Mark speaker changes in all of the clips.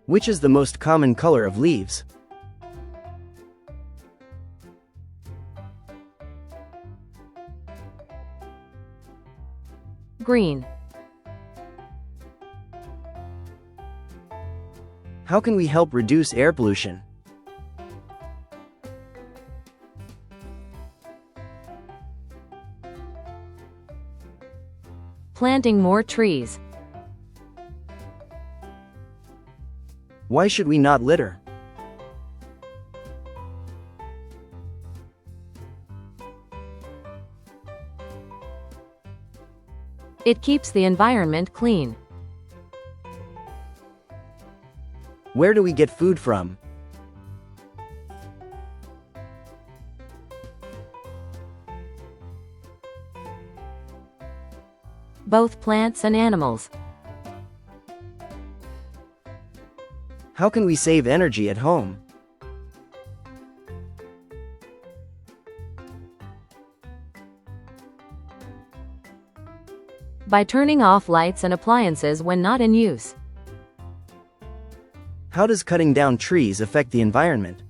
Speaker 1: Which is the most common color of leaves?
Speaker 2: Green.
Speaker 1: How can we help reduce air pollution?
Speaker 2: Planting more trees.
Speaker 1: Why should we not litter?
Speaker 2: It keeps the environment clean.
Speaker 1: Where do we get food from?
Speaker 2: Both plants and animals.
Speaker 1: How can we save energy at home?
Speaker 2: By turning off lights and appliances when not in use.
Speaker 1: How does cutting down trees affect the environment?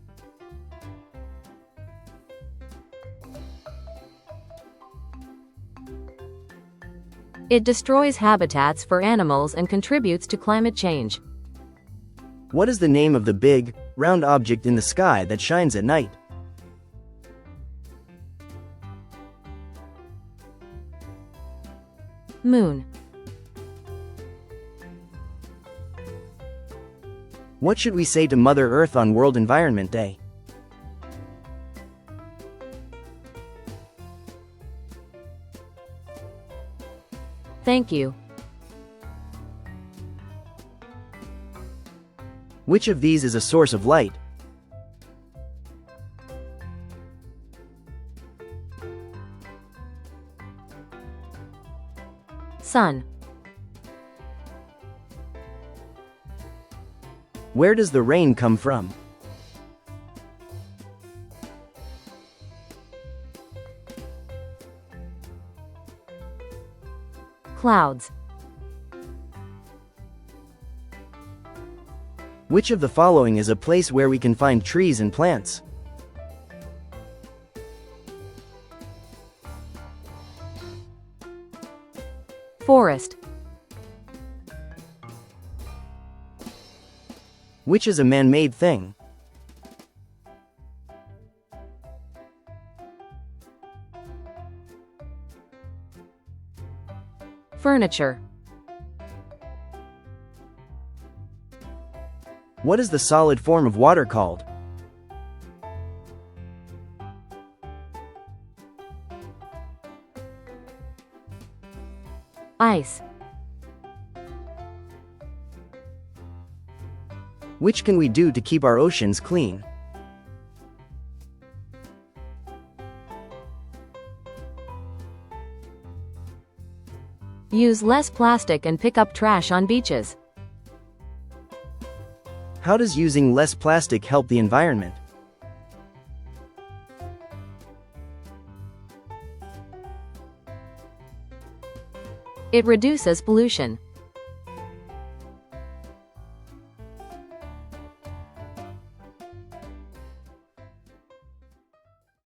Speaker 2: It destroys habitats for animals and contributes to climate change.
Speaker 1: What is the name of the big, round object in the sky that shines at night?
Speaker 2: Moon.
Speaker 1: What should we say to Mother Earth on World Environment Day?
Speaker 2: Thank you.
Speaker 1: Which of these is a source of light?
Speaker 2: Sun.
Speaker 1: Where does the rain come from?
Speaker 2: Clouds.
Speaker 1: Which of the following is a place where we can find trees and plants?
Speaker 2: Forest.
Speaker 1: Which is a man-made thing?
Speaker 2: Furniture.
Speaker 1: What is the solid form of water called?
Speaker 2: Ice.
Speaker 1: Which can we do to keep our oceans clean?
Speaker 2: Use less plastic and pick up trash on beaches.
Speaker 1: How does using less plastic help the environment?
Speaker 2: It reduces pollution.